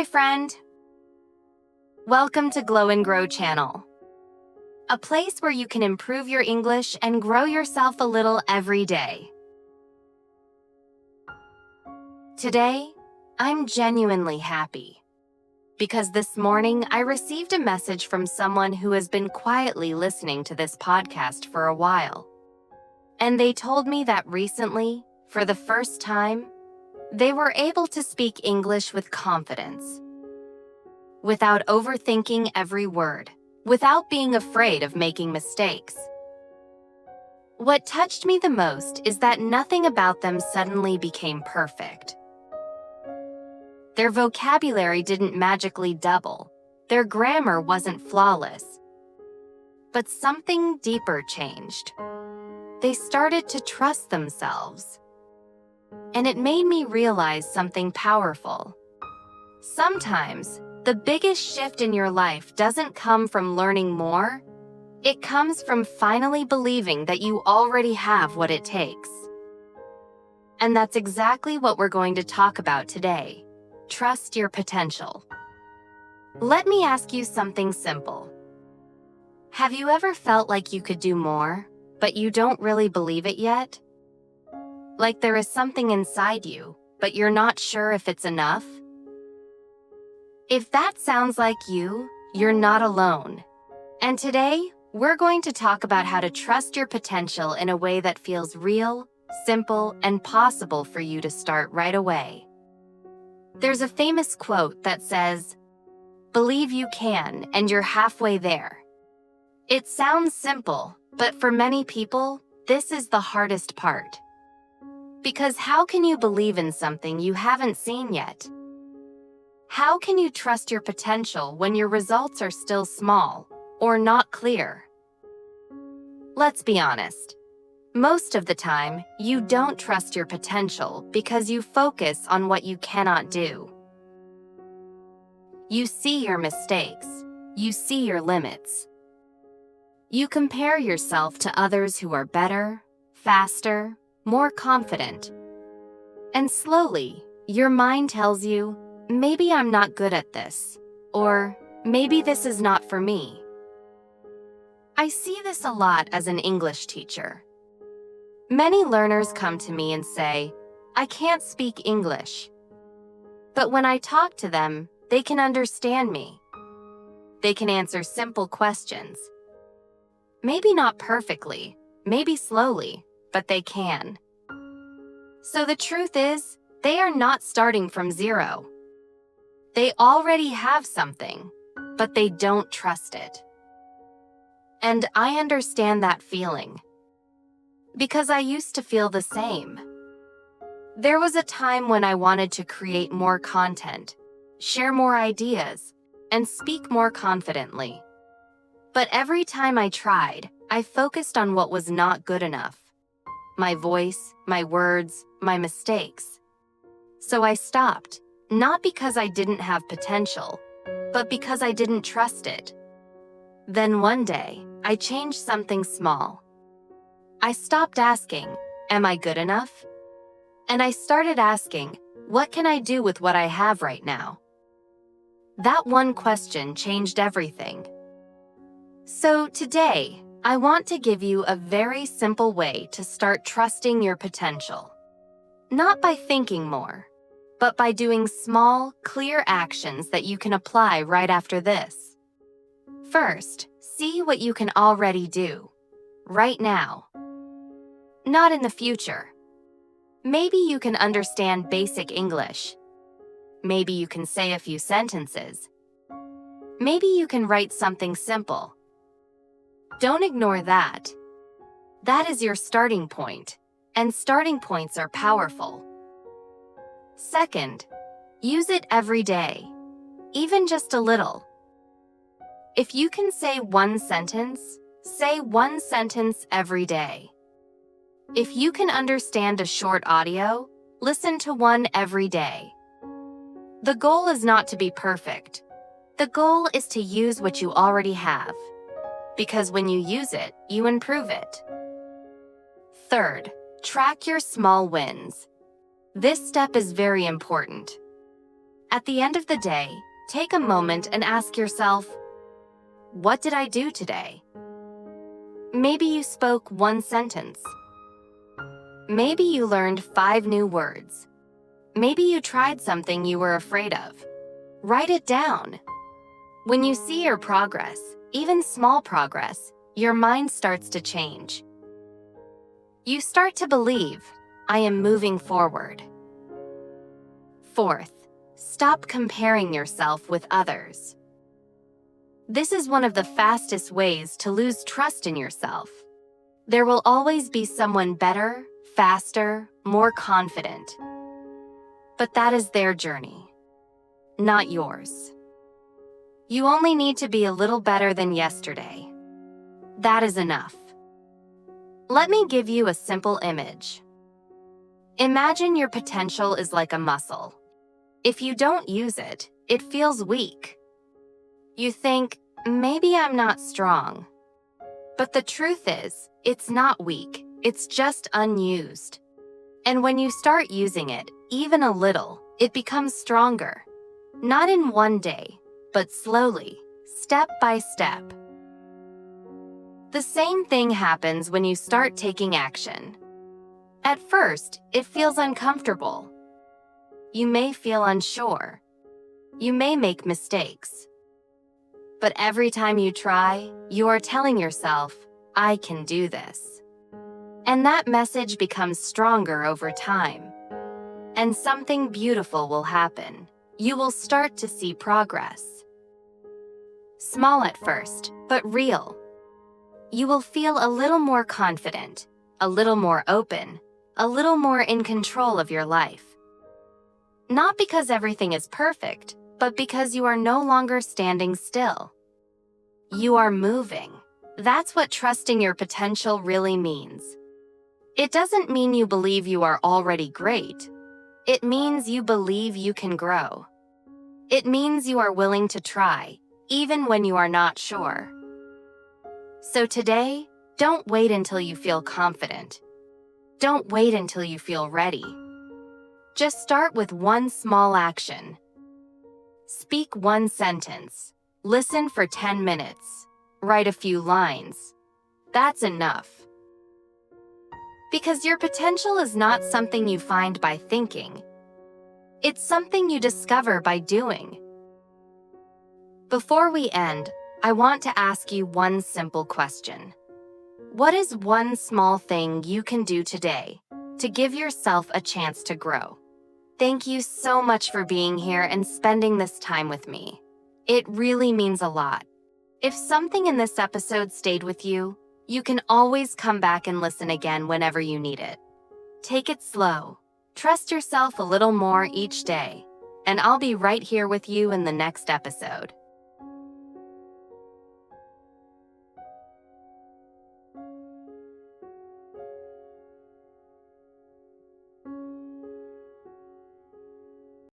my friend. Welcome to Glow and Grow channel, a place where you can improve your English and grow yourself a little every day. Today, I'm genuinely happy because this morning I received a message from someone who has been quietly listening to this podcast for a while. And they told me that recently, for the first time, they were able to speak English with confidence, without overthinking every word, without being afraid of making mistakes. What touched me the most is that nothing about them suddenly became perfect. Their vocabulary didn't magically double, their grammar wasn't flawless. But something deeper changed. They started to trust themselves. And it made me realize something powerful. Sometimes, the biggest shift in your life doesn't come from learning more. It comes from finally believing that you already have what it takes. And that's exactly what we're going to talk about today. Trust your potential. Let me ask you something simple. Have you ever felt like you could do more, but you don't really believe it yet? Like there is something inside you, but you're not sure if it's enough? If that sounds like you, you're not alone. And today, we're going to talk about how to trust your potential in a way that feels real, simple, and possible for you to start right away. There's a famous quote that says, "Believe you can, and you're halfway there." It sounds simple, but for many people, this is the hardest part. Because how can you believe in something you haven't seen yet? How can you trust your potential when your results are still small or not clear? Let's be honest. Most of the time, you don't trust your potential because you focus on what you cannot do. You see your mistakes. You see your limits. You compare yourself to others who are better, faster, more confident. And slowly, your mind tells you, maybe I'm not good at this, or maybe this is not for me. I see this a lot as an English teacher. Many learners come to me and say, I can't speak English. But when I talk to them, they can understand me. They can answer simple questions. Maybe not perfectly, maybe slowly, but they can. So the truth is, they are not starting from zero. They already have something, but they don't trust it. And I understand that feeling. Because I used to feel the same. There was a time when I wanted to create more content, share more ideas, and speak more confidently. But every time I tried, I focused on what was not good enough. My voice, my words, my mistakes. So I stopped, not because I didn't have potential, but because I didn't trust it. Then one day, I changed something small. I stopped asking, am I good enough? And I started asking, what can I do with what I have right now? That one question changed everything. So today, I want to give you a very simple way to start trusting your potential. Not by thinking more, but by doing small, clear actions that you can apply right after this. First, see what you can already do, right now. Not in the future. Maybe you can understand basic English. Maybe you can say a few sentences. Maybe you can write something simple. Don't ignore that. That is your starting point, and starting points are powerful. Second, use it every day, even just a little. If you can say one sentence every day. If you can understand a short audio, listen to one every day. The goal is not to be perfect. The goal is to use what you already have. Because when you use it, you improve it. Third, track your small wins. This step is very important. At the end of the day, take a moment and ask yourself, what did I do today? Maybe you spoke one sentence. Maybe you learned 5 new words. Maybe you tried something you were afraid of. Write it down. When you see your progress, even small progress, your mind starts to change. You start to believe, I am moving forward. Fourth, stop comparing yourself with others. This is one of the fastest ways to lose trust in yourself. There will always be someone better, faster, more confident. But that is their journey, not yours. You only need to be a little better than yesterday. That is enough. Let me give you a simple image. Imagine your potential is like a muscle. If you don't use it, it feels weak. You think, maybe I'm not strong. But the truth is, it's not weak, it's just unused. And when you start using it, even a little, it becomes stronger. Not in one day, but slowly, step by step. The same thing happens when you start taking action. At first, it feels uncomfortable. You may feel unsure. You may make mistakes. But every time you try, you are telling yourself, I can do this. And that message becomes stronger over time. And something beautiful will happen. You will start to see progress. Small at first, but real. You will feel a little more confident, a little more open, a little more in control of your life. Not because everything is perfect, but because you are no longer standing still. You are moving. That's what trusting your potential really means. It doesn't mean you believe you are already great. It means you believe you can grow. It means you are willing to try, even when you are not sure. So today, don't wait until you feel confident. Don't wait until you feel ready. Just start with one small action. Speak one sentence. Listen for 10 minutes. Write a few lines. That's enough. Because your potential is not something you find by thinking. It's something you discover by doing. Before we end, I want to ask you one simple question. What is one small thing you can do today to give yourself a chance to grow? Thank you so much for being here and spending this time with me. It really means a lot. If something in this episode stayed with you, you can always come back and listen again whenever you need it. Take it slow. Trust yourself a little more each day, and I'll be right here with you in the next episode.